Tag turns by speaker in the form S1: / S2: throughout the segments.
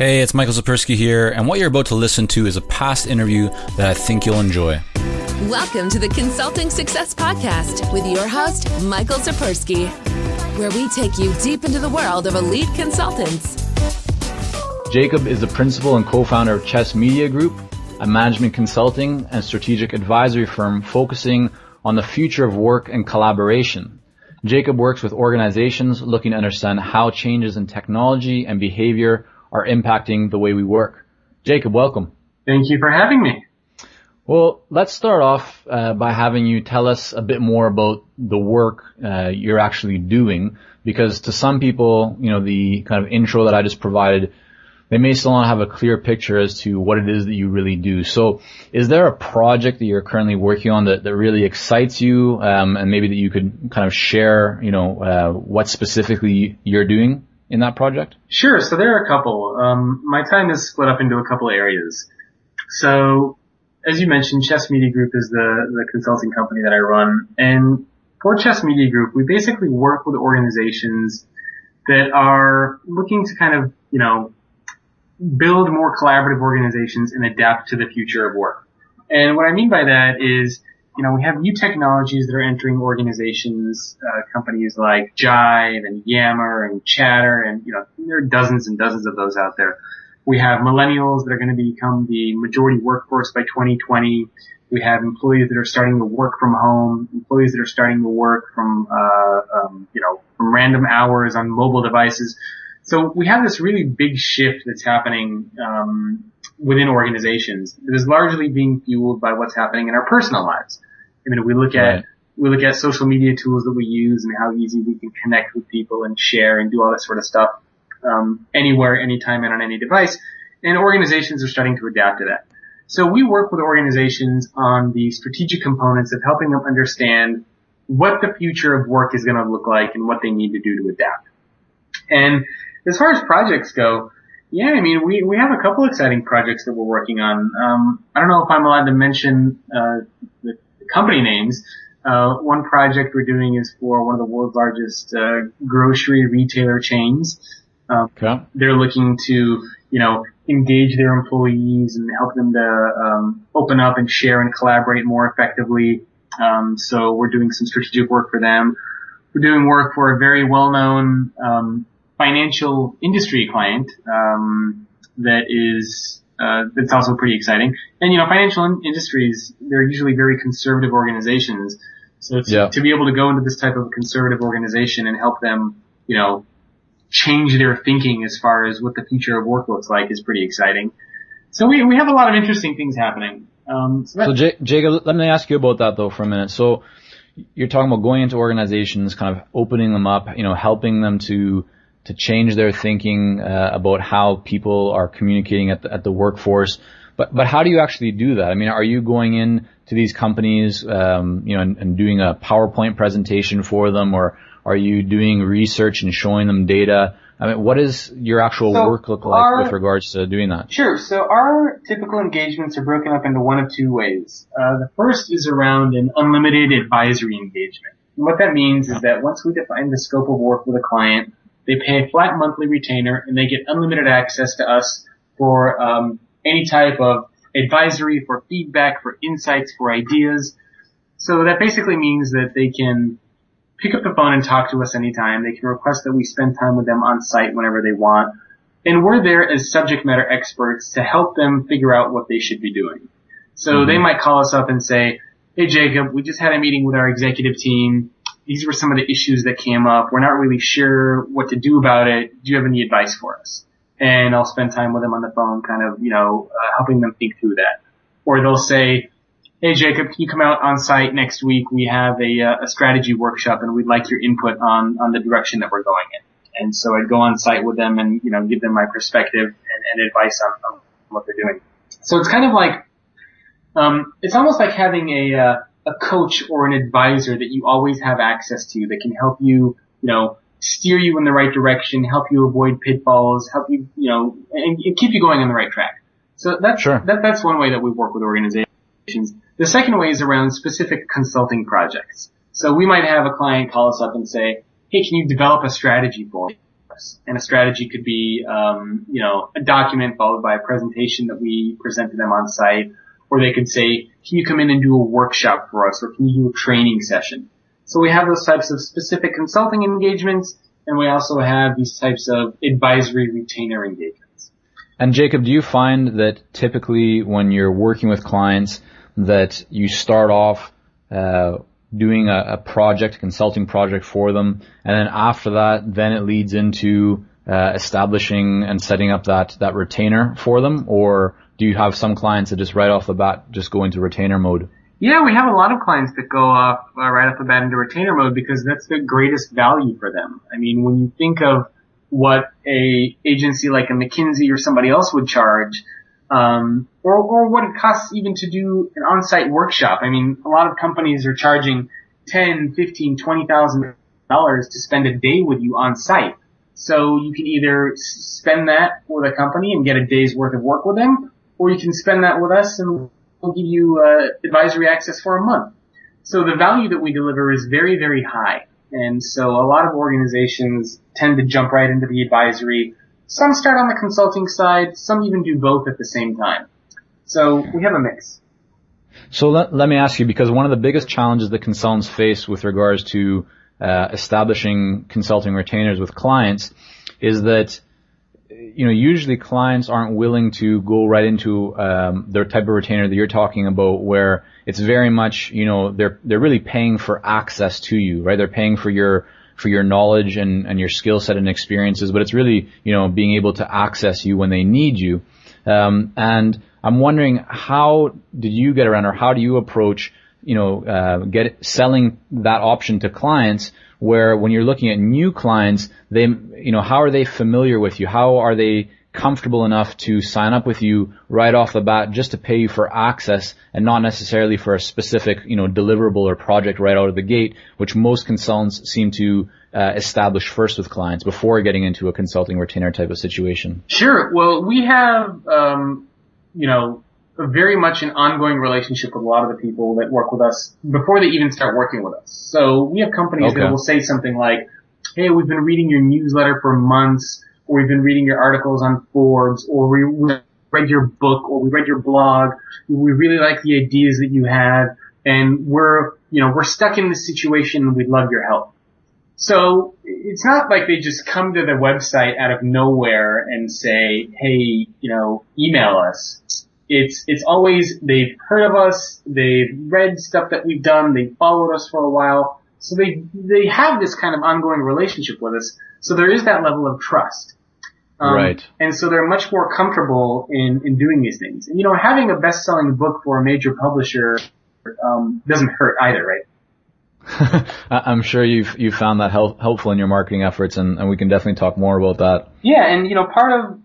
S1: Hey, it's Michael Sapersky here, and what you're about to listen to is a past interview that I think you'll enjoy.
S2: Welcome to the Consulting Success Podcast with your host, Michael Sapersky, where we take you deep into the world of elite consultants.
S3: Jacob is the principal and co-founder of Chess Media Group, a management consulting and strategic advisory firm focusing on the future of work and collaboration. Jacob works with organizations looking to understand how changes in technology and behavior are impacting the way we work. Jacob, welcome.
S4: Thank you for having me.
S3: Well, let's start off by having you tell us a bit more about the work you're actually doing, because to some people, the kind of intro that I just provided, they may still not have a clear picture as to what it is that you really do. So is there a project that you're currently working on that really excites you, and maybe that you could kind of share, what specifically you're doing in that project?
S4: Sure. So there are a couple. My time is split up into a couple areas. So as you mentioned, Chess Media Group is the consulting company that I run. And for Chess Media Group, we basically work with organizations that are looking to kind of, build more collaborative organizations and adapt to the future of work. And what I mean by that is, we have new technologies that are entering organizations, companies like Jive and Yammer and Chatter, and, there are dozens and dozens of those out there. We have millennials that are going to become the majority workforce by 2020. We have employees that are starting to work from home, employees that are starting to work from random hours on mobile devices. So we have this really big shift that's happening, within organizations that is largely being fueled by what's happening in our personal lives. I mean, we look at social media tools that we use and how easy we can connect with people and share and do all that sort of stuff, anywhere, anytime, and on any device. And organizations are starting to adapt to that. So we work with organizations on the strategic components of helping them understand what the future of work is going to look like and what they need to do to adapt. And as far as projects go, we have a couple exciting projects that we're working on. I don't know if I'm allowed to mention the company names. One project we're doing is for one of the world's largest grocery retailer chains.
S3: Okay.
S4: They're looking to, engage their employees and help them to open up and share and collaborate more effectively. So we're doing some strategic work for them. We're doing work for a very well-known financial industry client that's also pretty exciting. And financial industries, they're usually very conservative organizations. So to be able to go into this type of conservative organization and help them, change their thinking as far as what the future of work looks like is pretty exciting. So we have a lot of interesting things happening.
S3: Jacob, let me ask you about that though for a minute. So you're talking about going into organizations, kind of opening them up, helping them to change their thinking about how people are communicating at the workforce. But how do you actually do that? I mean, are you going in to these companies, and doing a PowerPoint presentation for them, or are you doing research and showing them data? I mean, what does your actual work look like with regards to doing that?
S4: Sure. So our typical engagements are broken up into one of two ways. The first is around an unlimited advisory engagement. And what that means is that once we define the scope of work with a client, they pay a flat monthly retainer and they get unlimited access to us for any type of advisory, for feedback, for insights, for ideas. So that basically means that they can pick up the phone and talk to us anytime. They can request that we spend time with them on site whenever they want. And we're there as subject matter experts to help them figure out what they should be doing. So they might call us up and say, "Hey Jacob, we just had a meeting with our executive team. These were some of the issues that came up. We're not really sure what to do about it. Do you have any advice for us?" And I'll spend time with them on the phone, kind of, helping them think through that. Or they'll say, "Hey Jacob, can you come out on site next week? We have a strategy workshop and we'd like your input on the direction that we're going in." And so I'd go on site with them and, give them my perspective and advice on what they're doing. So it's kind of like, it's almost like having a coach or an advisor that you always have access to that can help you, steer you in the right direction, help you avoid pitfalls, help you, and keep you going on the right track. So that's one way that we work with organizations. The second way is around specific consulting projects. So we might have a client call us up and say, "Hey, can you develop a strategy for us?" steps. And a strategy could be, a document followed by a presentation that we present to them on site. Or they could say, can you come in and do a workshop for us? Or can you do a training session? So we have those types of specific consulting engagements, and we also have these types of advisory retainer engagements.
S3: And Jacob, do you find that typically when you're working with clients that you start off doing a project, a consulting project for them, and then after that, then it leads into establishing and setting up that retainer for them? Or do you have some clients that just right off the bat just go into retainer mode?
S4: Yeah, we have a lot of clients that go off right off the bat into retainer mode because that's the greatest value for them. I mean, when you think of what a agency like a McKinsey or somebody else would charge, or what it costs even to do an on-site workshop. I mean, a lot of companies are charging $10,000, $15,000, $20,000 to spend a day with you on site. So you can either spend that with a company and get a day's worth of work with them, or you can spend that with us and we'll give you advisory access for a month. So the value that we deliver is very, very high. And so a lot of organizations tend to jump right into the advisory. Some start on the consulting side. Some even do both at the same time. So we have a mix.
S3: So let me ask you, because one of the biggest challenges that consultants face with regards to establishing consulting retainers with clients is that usually clients aren't willing to go right into their type of retainer that you're talking about, where it's very much, they're really paying for access to you, right? They're paying for your knowledge and your skill set and experiences, but it's really, being able to access you when they need you. And I'm wondering, how did you get around, or how do you approach, selling that option to clients, where when you're looking at new clients, they, how are they familiar with you? How are they comfortable enough to sign up with you right off the bat just to pay you for access and not necessarily for a specific, deliverable or project right out of the gate, which most consultants seem to establish first with clients before getting into a consulting retainer type of situation?
S4: Sure. Well, we have, very much an ongoing relationship with a lot of the people that work with us before they even start working with us. So we have companies that will say something like, hey, we've been reading your newsletter for months, or we've been reading your articles on Forbes, or we read your book, or we read your blog. We really like the ideas that you have, and we're stuck in this situation and we'd love your help. So it's not like they just come to the website out of nowhere and say, hey, email us. It's always, they've heard of us, they've read stuff that we've done, they've followed us for a while. So they have this kind of ongoing relationship with us. So there is that level of trust.
S3: Right.
S4: And so they're much more comfortable in doing these things. And, having a best-selling book for a major publisher, doesn't hurt either, right?
S3: I'm sure you've found that helpful in your marketing efforts, and we can definitely talk more about that.
S4: Yeah, and part of,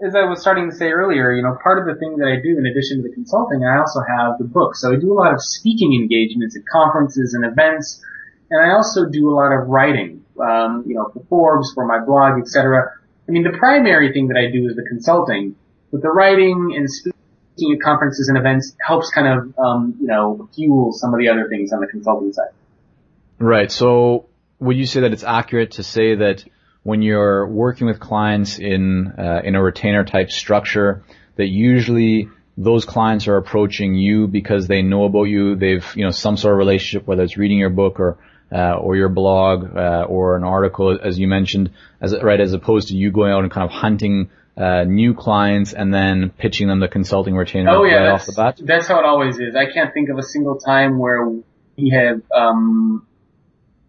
S4: as I was starting to say earlier, part of the thing that I do in addition to the consulting, I also have the book. So I do a lot of speaking engagements at conferences and events, and I also do a lot of writing, for Forbes, for my blog, etc. I mean, the primary thing that I do is the consulting, but the writing and speaking at conferences and events helps kind of, fuel some of the other things on the consulting side.
S3: Right. So would you say that it's accurate to say that when you're working with clients in a retainer type structure, that usually those clients are approaching you because they know about you, they've, some sort of relationship, whether it's reading your book or your blog, or an article, as you mentioned, as opposed to you going out and kind of hunting new clients and then pitching them the consulting retainer right off the bat?
S4: That's how it always is. I can't think of a single time where we have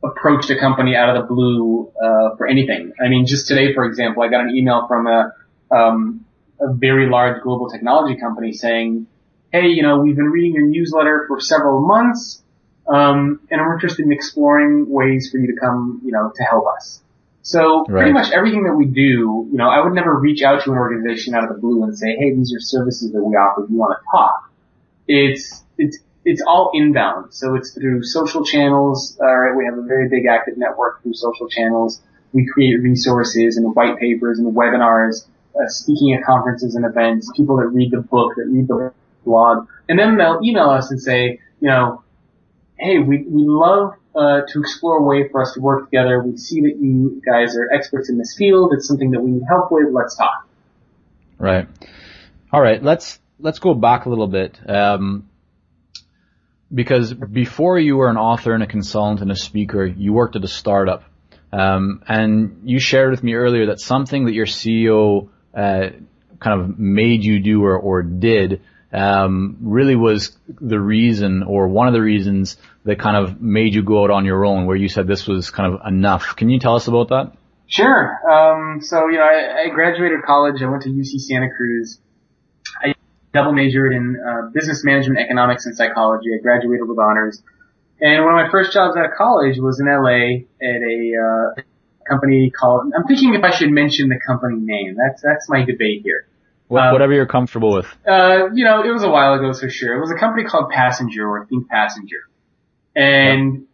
S4: approached a company out of the blue for anything. I mean, just today, for example, I got an email from a very large global technology company saying, hey, we've been reading your newsletter for several months, and we're interested in exploring ways for you to come, to help us. So pretty much everything that we do, I would never reach out to an organization out of the blue and say, hey, these are services that we offer. Do you want to talk? It's all inbound. So it's through social channels. We have a very big active network through social channels. We create resources and white papers and webinars, speaking at conferences and events, people that read the book, that read the blog. And then they'll email us and say, hey, we love to explore a way for us to work together. We see that you guys are experts in this field. It's something that we need help with. Let's talk.
S3: Right. All right. Let's go back a little bit. Because before you were an author and a consultant and a speaker, you worked at a startup. And you shared with me earlier that something that your CEO, kind of made you do or did, really was the reason or one of the reasons that kind of made you go out on your own, where you said this was kind of enough. Can you tell us about that?
S4: Sure. So, I graduated college. I went to UC Santa Cruz. I double majored in business management, economics, and psychology. I graduated with honors. And one of my first jobs out of college was in LA at a company called, I'm thinking if I should mention the company name. That's my debate here.
S3: Whatever you're comfortable with.
S4: It was a while ago, so sure. It was a company called Passenger, or Think Passenger. And,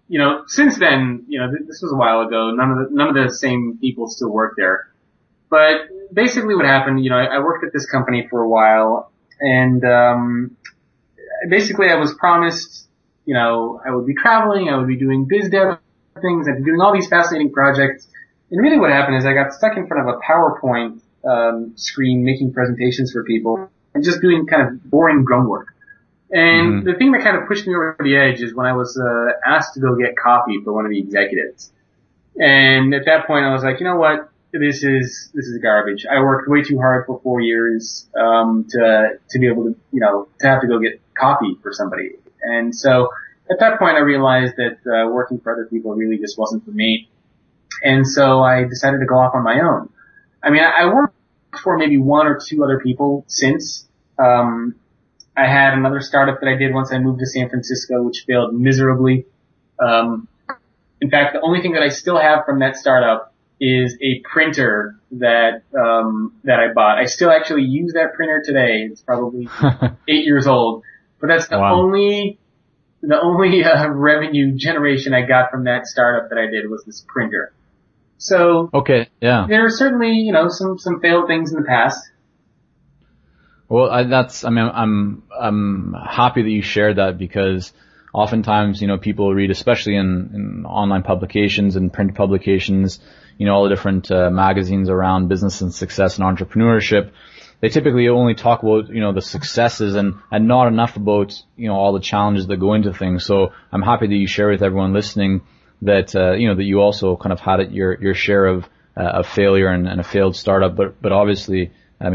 S4: since then, this was a while ago. None of the same people still work there. But basically what happened, I worked at this company for a while, and basically I was promised, I would be traveling, I would be doing biz dev things, I'd be doing all these fascinating projects. And really what happened is I got stuck in front of a PowerPoint screen making presentations for people and just doing kind of boring grunt work. And the thing that kind of pushed me over the edge is when I was asked to go get coffee for one of the executives. And at that point I was like, you know what? This is garbage. I worked way too hard for 4 years to be able to, to have to go get coffee for somebody. And so at that point I realized that working for other people really just wasn't for me. And so I decided to go off on my own. I mean, I worked for maybe one or two other people since. I had another startup that I did once I moved to San Francisco, which failed miserably. In fact, the only thing that I still have from that startup is a printer that I bought. I still actually use that printer today. It's probably 8 years old, but that's the only revenue generation I got from that startup that I did was this printer. So,
S3: okay, yeah.
S4: There are certainly, some failed things in the past.
S3: Well, I'm happy that you shared that, because oftentimes, people read, especially in online publications and print publications, all the different magazines around business and success and entrepreneurship. They typically only talk about, the successes and not enough about, all the challenges that go into things. So I'm happy that you share with everyone listening that, that you also kind of had your share of failure and a failed startup. But obviously, I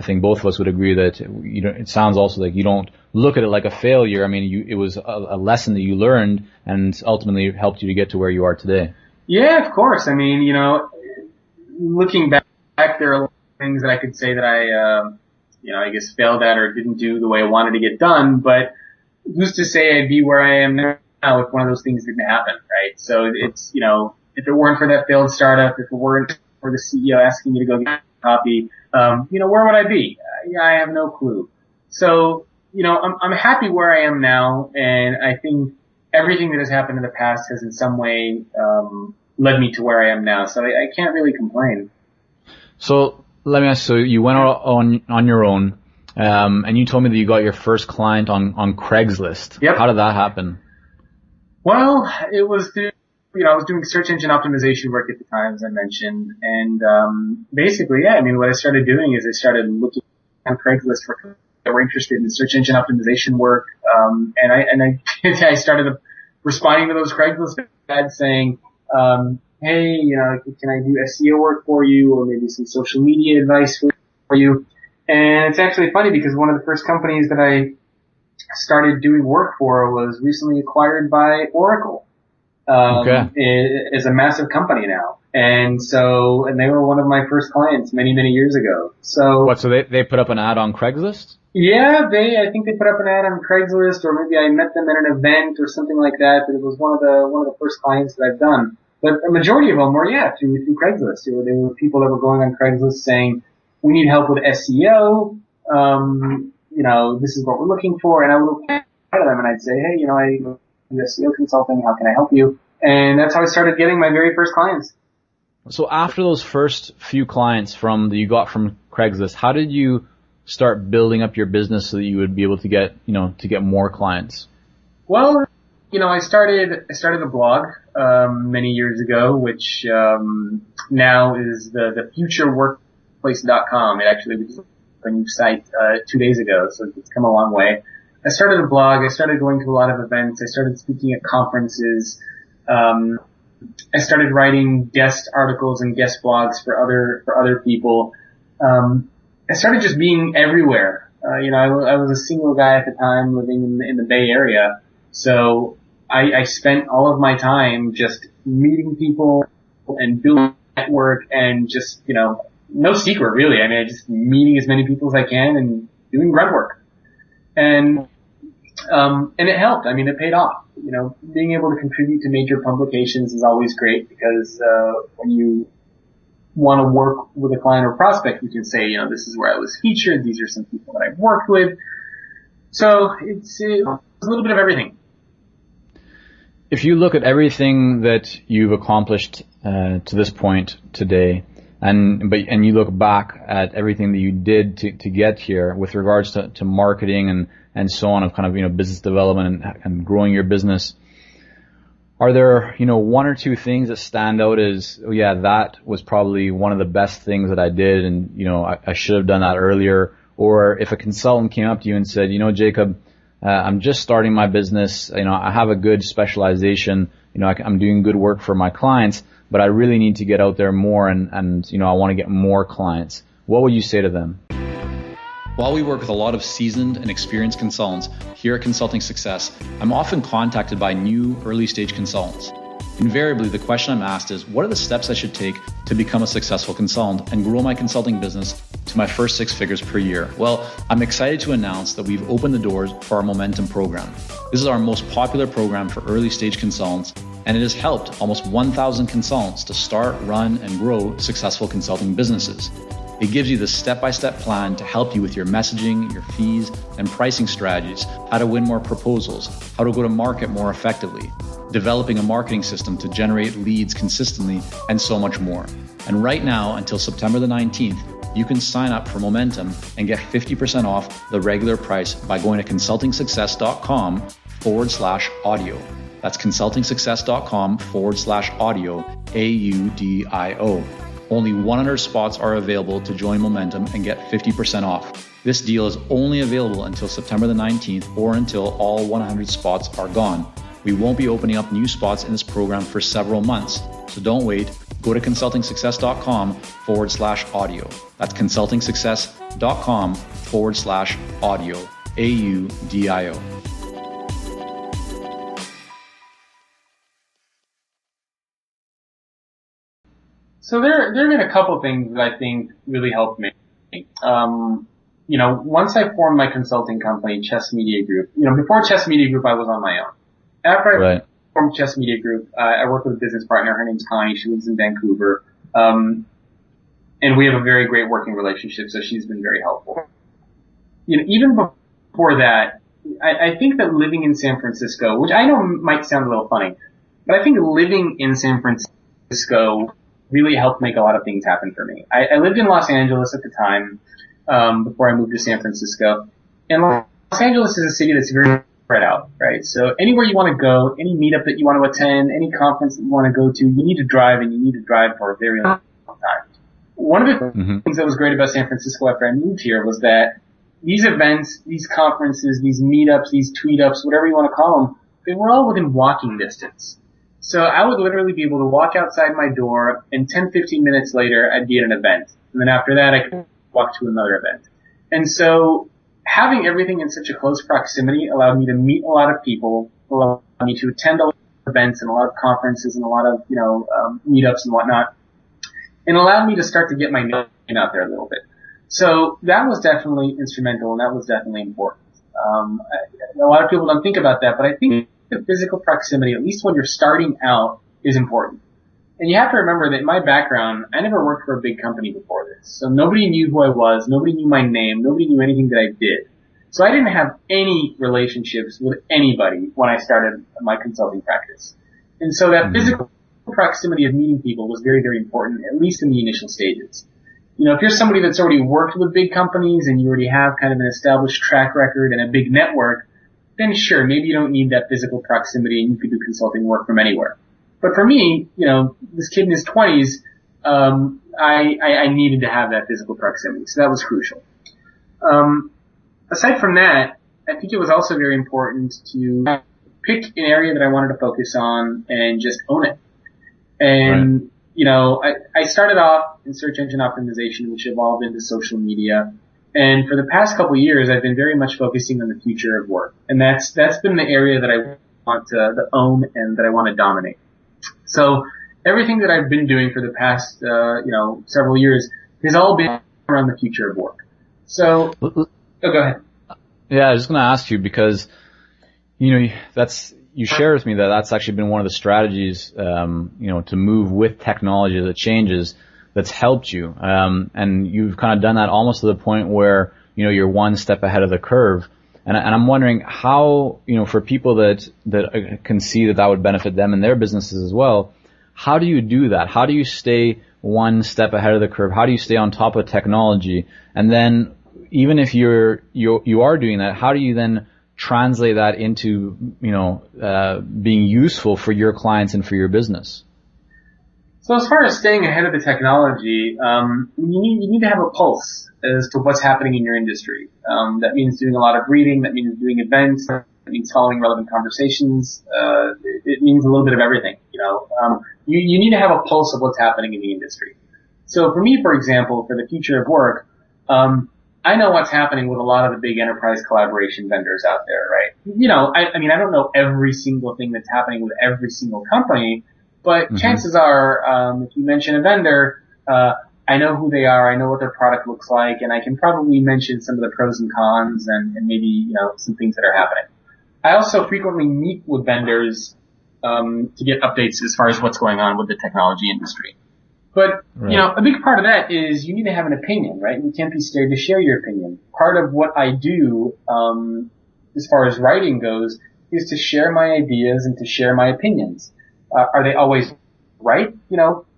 S3: think both of us would agree that, it sounds also like you don't look at it like a failure. It was a lesson that you learned and ultimately helped you to get to where you are today. Yeah,
S4: of course. Looking back, there are things that I could say that I guess failed at or didn't do the way I wanted to get done, but who's to say I'd be where I am now if one of those things didn't happen, right? So it's, if it weren't for that failed startup, if it weren't for the CEO asking me to go get coffee, where would I be? I have no clue. So, I'm happy where I am now, and I think everything that has happened in the past has in some way, led me to where I am now. So I can't really complain.
S3: So let me ask, so you went out on your own, and you told me that you got your first client on Craigslist.
S4: Yep.
S3: How did that happen?
S4: Well, it was through, I was doing search engine optimization work at the time, as I mentioned, and basically, what I started doing is I started looking on Craigslist for people that were interested in search engine optimization work, and I started responding to those Craigslist ads saying, hey, can I do SEO work for you, or maybe some social media advice for you? And it's actually funny because one of the first companies that I started doing work for was recently acquired by Oracle. Is a massive company now. And they were one of my first clients many, many years ago. So
S3: they put up an ad on Craigslist?
S4: Yeah, I think they put up an ad on Craigslist, or maybe I met them at an event or something like that, but it was one of the first clients that I've done. But a majority of them were, through Craigslist. They were people that were going on Craigslist saying, we need help with SEO, this is what we're looking for, and I would look at them and I'd say, hey, I do SEO consulting, how can I help you? And that's how I started getting my very first clients.
S3: So after those first few clients that you got from Craigslist, how did you start building up your business so that you would be able to get more clients?
S4: Well, I started a blog, many years ago, which, now is the futureworkplace.com. It actually was a new site, 2 days ago, so it's come a long way. I started a blog. I started going to a lot of events. I started speaking at conferences. I started writing guest articles and guest blogs for other people. I started just being everywhere. I was a single guy at the time living in the Bay Area. So I spent all of my time just meeting people and building a network and just, no secret really. I just meeting as many people as I can and doing grunt work. And it helped. It paid off. Being able to contribute to major publications is always great because, when you want to work with a client or prospect, you can say, this is where I was featured. These are some people that I've worked with. So it's a little bit of everything.
S3: If you look at everything that you've accomplished to this point today, and you look back at everything that you did to get here with regards to marketing and so on, of kind of business development and growing your business, are there one or two things that stand out as, oh yeah, that was probably one of the best things that I did, and I should have done that earlier? Or if a consultant came up to you and said, Jacob, I'm just starting my business. I have a good specialization. I'm doing good work for my clients, but I really need to get out there more and I want to get more clients. What would you say to them?
S1: While we work with a lot of seasoned and experienced consultants here at Consulting Success, I'm often contacted by new early stage consultants. Invariably, the question I'm asked is, what are the steps I should take to become a successful consultant and grow my consulting business to my first 6 figures per year? Well, I'm excited to announce that we've opened the doors for our Momentum program. This is our most popular program for early stage consultants, and it has helped almost 1,000 consultants to start, run, and grow successful consulting businesses. It gives you the step-by-step plan to help you with your messaging, your fees, and pricing strategies, how to win more proposals, how to go to market more effectively, developing a marketing system to generate leads consistently, and so much more. And right now, until September the 19th, you can sign up for Momentum and get 50% off the regular price by going to consultingsuccess.com/audio. That's consultingsuccess.com/audio, AUDIO. Only 100 spots are available to join Momentum and get 50% off. This deal is only available until September the 19th or until all 100 spots are gone. We won't be opening up new spots in this program for several months, so don't wait. Go to consultingsuccess.com/audio. That's consultingsuccess.com/audio, AUDIO.
S4: So there have been a couple things that I think really helped me. Once I formed my consulting company, Chess Media Group, before Chess Media Group, I was on my own. After I formed Chess Media Group, I work with a business partner. Her name's Connie. She lives in Vancouver. And we have a very great working relationship, so she's been very helpful. Even before that, I think that living in San Francisco, which I know might sound a little funny, but I think living in San Francisco really helped make a lot of things happen for me. I lived in Los Angeles at the time, before I moved to San Francisco. And Los Angeles is a city that's very spread out, right? So anywhere you want to go, any meetup that you want to attend, any conference that you want to go to, you need to drive, and you need to drive for a very long time. One of the things that was great about San Francisco after I moved here was that these events, these conferences, these meetups, these tweetups, whatever you want to call them, they were all within walking distance. So I would literally be able to walk outside my door, and 10, 15 minutes later, I'd be at an event. And then after that, I could walk to another event. And so having everything in such a close proximity allowed me to meet a lot of people, allowed me to attend a lot of events and a lot of conferences and a lot of, meetups and whatnot, and allowed me to start to get my name out there a little bit. So that was definitely instrumental, and that was definitely important. A lot of people don't think about that, but I think the physical proximity, at least when you're starting out, is important. And you have to remember that in my background, I never worked for a big company before this. So nobody knew who I was, nobody knew my name, nobody knew anything that I did. So I didn't have any relationships with anybody when I started my consulting practice. And so that physical proximity of meeting people was very, very important, at least in the initial stages. If you're somebody that's already worked with big companies and you already have kind of an established track record and a big network, then sure, maybe you don't need that physical proximity and you could do consulting work from anywhere. But for me, this kid in his 20s, I needed to have that physical proximity. So that was crucial. Aside from that, I think it was also very important to pick an area that I wanted to focus on and just own it. And, I started off in search engine optimization, which evolved into social media. And for the past couple of years, I've been very much focusing on the future of work. And that's been the area that I want to own and that I want to dominate. So everything that I've been doing for the past, several years has all been around the future of work. So, go ahead.
S3: Yeah, I was just going to ask you because, you shared with me that that's actually been one of the strategies, to move with technology as it changes that's helped you. And you've kind of done that almost to the point where, you're one step ahead of the curve. And I'm wondering how, for people that can see that would benefit them and their businesses as well, how do you do that? How do you stay one step ahead of the curve? How do you stay on top of technology? And then even if you are doing that, how do you then translate that into, being useful for your clients and for your business?
S4: So as far as staying ahead of the technology, you need to have a pulse as to what's happening in your industry. That means doing a lot of reading. That means doing events. That means following relevant conversations. It means a little bit of everything. You need to have a pulse of what's happening in the industry. So for me, for example, for the future of work, I know what's happening with a lot of the big enterprise collaboration vendors out there, right? I don't know every single thing that's happening with every single company, but chances are, if you mention a vendor, I know who they are, I know what their product looks like, and I can probably mention some of the pros and cons and maybe, some things that are happening. I also frequently meet with vendors, to get updates as far as what's going on with the technology industry. But,
S3: right.
S4: A big part of that is you need to have an opinion, right? You can't be scared to share your opinion. Part of what I do, as far as writing goes, is to share my ideas and to share my opinions. Are they always right?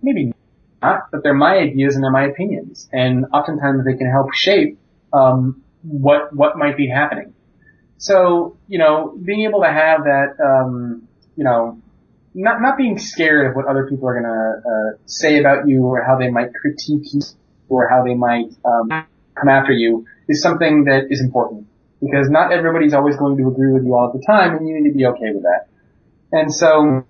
S4: Maybe not, but they're my ideas and they're my opinions. And oftentimes they can help shape, what might be happening. So, being able to have that, not being scared of what other people are gonna, say about you or how they might critique you or how they might, come after you is something that is important. Because not everybody's always going to agree with you all the time and you need to be okay with that. And so,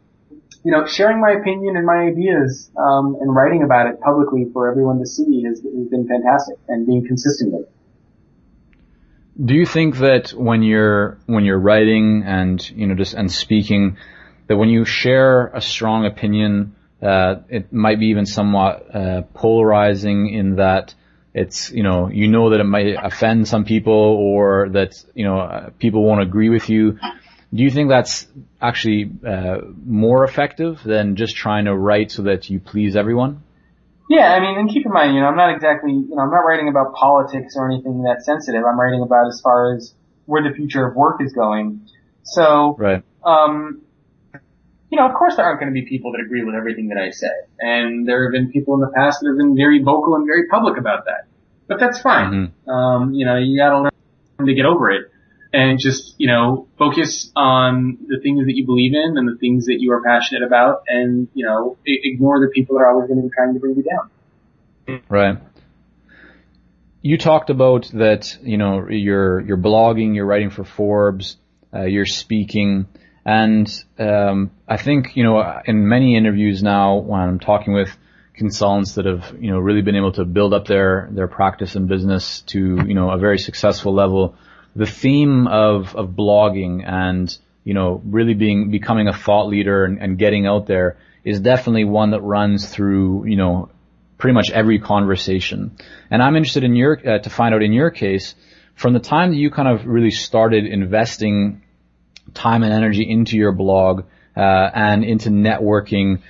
S4: sharing my opinion and my ideas, and writing about it publicly for everyone to see has been fantastic, and being consistent with it.
S3: Do you think that when you're writing and, and speaking, that when you share a strong opinion, it might be even somewhat, polarizing in that it's, that it might offend some people or that, people won't agree with you. Do you think that's actually more effective than just trying to write so that you please everyone?
S4: Yeah, and keep in mind, I'm not exactly, I'm not writing about politics or anything that's sensitive. I'm writing about as far as where the future of work is going. So,
S3: right.
S4: Of course there aren't going to be people that agree with everything that I say. And there have been people in the past that have been very vocal and very public about that. But that's fine.
S3: Mm-hmm.
S4: You gotta learn to get over it. And just, focus on the things that you believe in and the things that you are passionate about and, ignore the people that are always going to be trying to bring you down.
S3: Right. You talked about that, you're blogging, you're writing for Forbes, you're speaking. And, I think, in many interviews now when I'm talking with consultants that have, really been able to build up their practice and business to, a very successful level, the theme of blogging and, really becoming a thought leader and getting out there is definitely one that runs through, pretty much every conversation. And I'm interested in to find out in your case, from the time that you kind of really started investing time and energy into your blog, and into networking,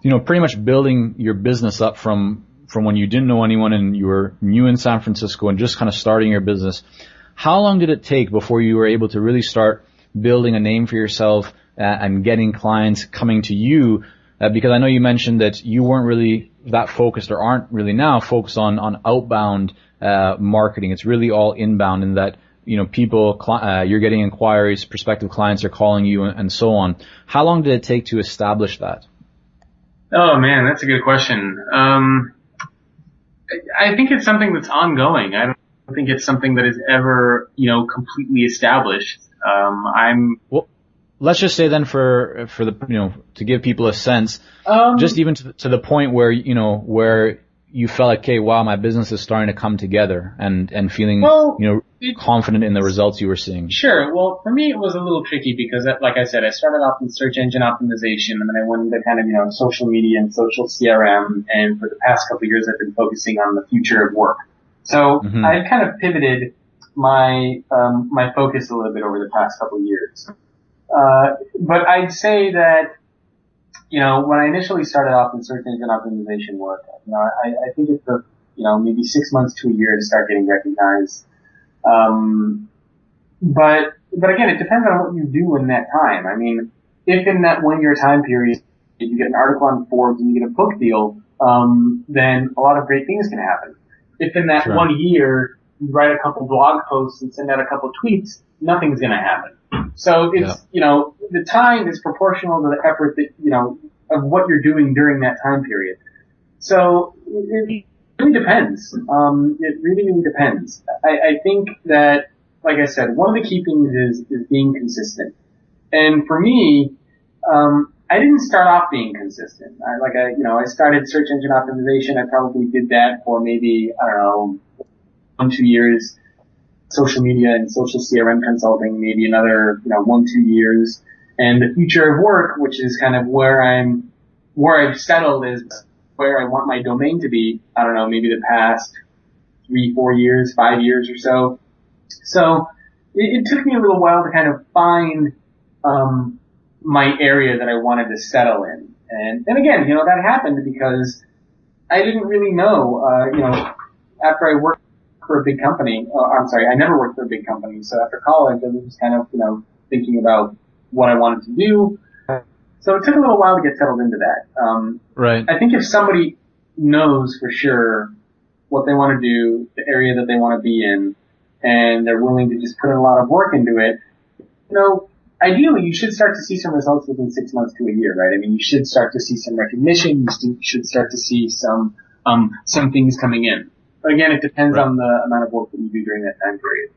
S3: pretty much building your business up from when you didn't know anyone and you were new in San Francisco and just kind of starting your business. How long did it take before you were able to really start building a name for yourself and getting clients coming to you? Because I know you mentioned that you weren't really that focused or aren't really now focused on outbound marketing. It's really all inbound, and that people, you're getting inquiries, prospective clients are calling you and so on. How long did it take to establish that?
S4: Oh man, that's a good question. I think it's something that's ongoing. I don't think it's something that is ever, completely established.
S3: Well, let's just say then for the, to give people a sense, just even to the point where, where you felt like, okay, wow, my business is starting to come together and feeling, confident in the results you were seeing.
S4: Sure. Well, for me, it was a little tricky because, like I said, I started off in search engine optimization, and then I went into kind of, social media and social CRM. And for the past couple of years, I've been focusing on the future of work. So I've kind of pivoted my focus a little bit over the past couple of years. But I'd say that, when I initially started off in search engine optimization work, I think it took, maybe 6 months to a year to start getting recognized. But again, it depends on what you do in that time. I mean, if in that 1 year time period you get an article on Forbes and you get a book deal, then a lot of great things can happen. If in that 1 year you write a couple blog posts and send out a couple tweets, nothing's going to happen. So it's, the time is proportional to the effort that, of what you're doing during that time period. So it really depends. It really, really depends. I think that, like I said, one of the key things is being consistent. And for me, I didn't start off being consistent. I started search engine optimization. I probably did that for maybe, 1-2 years. Social media and social CRM consulting, maybe another, 1-2 years. And the future of work, which is kind of where I've settled, is where I want my domain to be. I don't know, maybe the past 3-4 years, 5 years or so. So it took me a little while to kind of find my area that I wanted to settle in. And again, that happened because I didn't really know, after I worked for a big company, I never worked for a big company. So after college, I was just kind of, thinking about what I wanted to do. So it took a little while to get settled into that.
S3: Right.
S4: I think if somebody knows for sure what they want to do, the area that they want to be in, and they're willing to just put in a lot of work into it, ideally you should start to see some results within 6 months to a year, right? I mean, you should start to see some recognition. You should start to see some things coming in. But again, it depends on the amount of work that you do during that time period.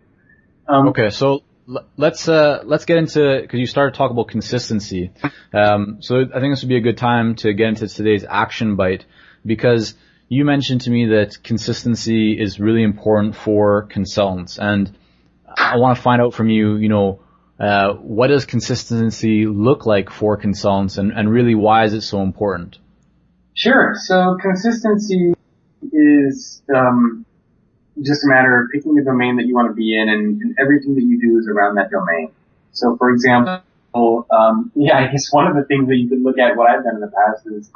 S3: Okay, so let's get into, because you started to talk about consistency. So I think this would be a good time to get into today's action bite, because you mentioned to me that consistency is really important for consultants, and I want to find out from you, what does consistency look like for consultants, and really why is it so important?
S4: Sure. So consistency is just a matter of picking the domain that you want to be in, and everything that you do is around that domain. So, for example, I guess one of the things that you could look at, what I've done in the past, is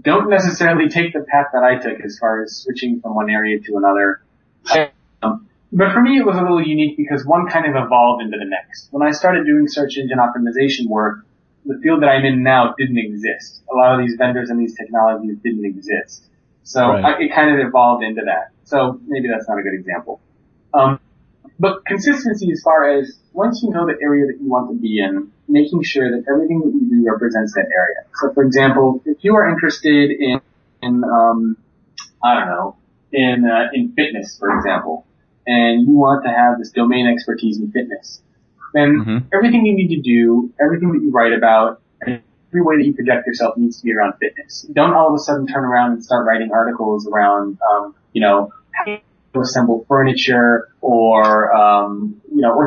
S4: don't necessarily take the path that I took as far as switching from one area to another. But for me, it was a little unique because one kind of evolved into the next. When I started doing search engine optimization work, the field that I'm in now didn't exist. A lot of these vendors and these technologies didn't exist. So it kind of evolved into that. So maybe that's not a good example. But consistency as far as once you know the area that you want to be in, making sure that everything that you do represents that area. So for example, if you are interested in fitness, for example, and you want to have this domain expertise in fitness, then everything you need to do, everything that you write about, every way that you project yourself needs to be around fitness. Don't all of a sudden turn around and start writing articles around, how to assemble furniture or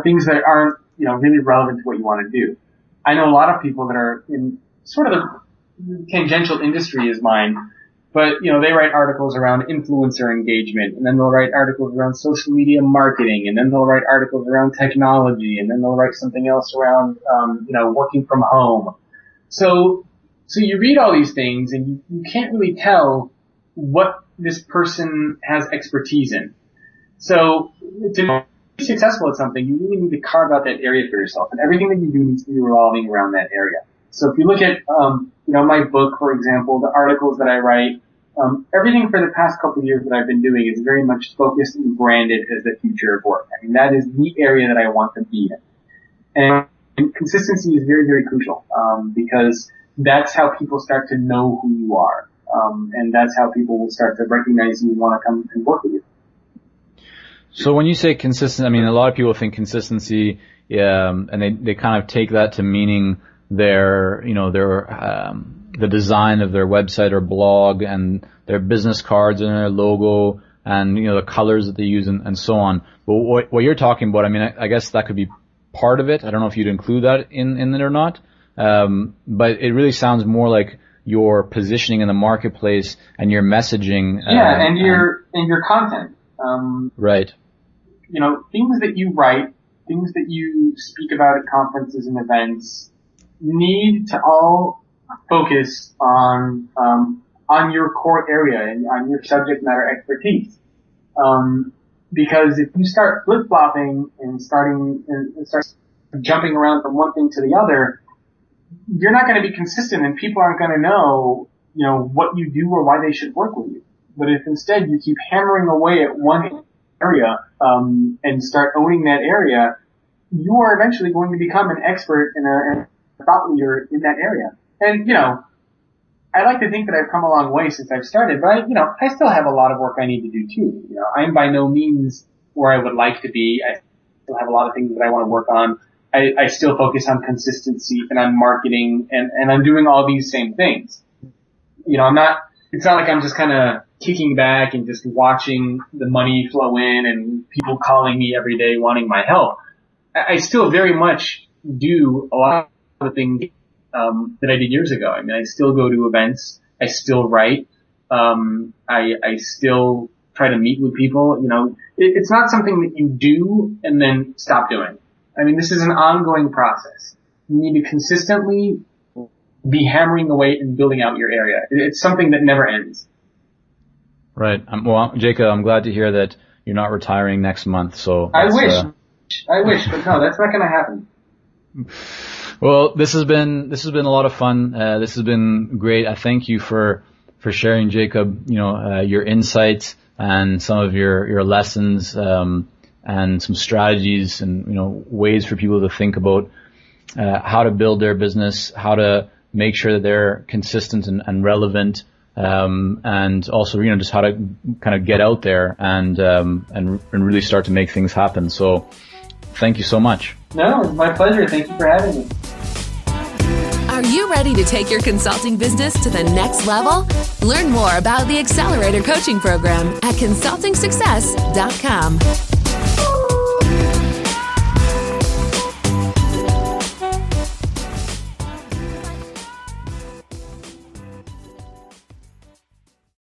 S4: things that aren't, really relevant to what you want to do. I know a lot of people that are in sort of the tangential industry as mine, but, they write articles around influencer engagement, and then they'll write articles around social media marketing, and then they'll write articles around technology, and then they'll write something else around, working from home. So you read all these things and you can't really tell what this person has expertise in. So to be successful at something, you really need to carve out that area for yourself, and everything that you do needs to be revolving around that area. So if you look at, my book, for example, the articles that I write, Everything for the past couple of years that I've been doing is very much focused and branded as the future of work. I mean, that is the area that I want to be in. And consistency is very, very crucial, because that's how people start to know who you are. And that's how people will start to recognize you and want to come and work with you.
S3: So when you say consistent, I mean, a lot of people think consistency, and they kind of take that to meaning their the design of their website or blog and their business cards and their logo and, the colors that they use and so on. But what you're talking about, I mean, I guess that could be part of it. I don't know if you'd include that in it or not. But it really sounds more like your positioning in the marketplace and your messaging.
S4: And your content.
S3: Right.
S4: Things that you write, things that you speak about at conferences and events need to all focus on your core area and on your subject matter expertise. Because if you start flip-flopping and start jumping around from one thing to the other, you're not going to be consistent and people aren't going to know, what you do or why they should work with you. But if instead you keep hammering away at one area, and start owning that area, you are eventually going to become an expert and a thought leader in that area. And, I like to think that I've come a long way since I've started, but I still have a lot of work I need to do too. I'm by no means where I would like to be. I still have a lot of things that I want to work on. I still focus on consistency and on marketing and I'm doing all these same things. It's not like I'm just kind of kicking back and just watching the money flow in and people calling me every day wanting my help. I still very much do a lot of the things that I did years ago. I mean, I still go to events. I still write. I still try to meet with people. It's not something that you do and then stop doing. I mean, this is an ongoing process. You need to consistently be hammering away and building out your area. It's something that never ends.
S3: Right. Well, Jacob, I'm glad to hear that you're not retiring next month. So
S4: I wish, but no, that's not going to happen.
S3: Well, this has been a lot of fun. This has been great. I thank you for sharing, Jacob, your insights and some of your lessons, and some strategies and, ways for people to think about, how to build their business, how to make sure that they're consistent and relevant, and also, just how to kind of get out there and really start to make things happen. So thank you so much.
S4: No, it's my pleasure. Thank you for having me.
S2: Are you ready to take your consulting business to the next level? Learn more about the Accelerator Coaching Program at consultingsuccess.com.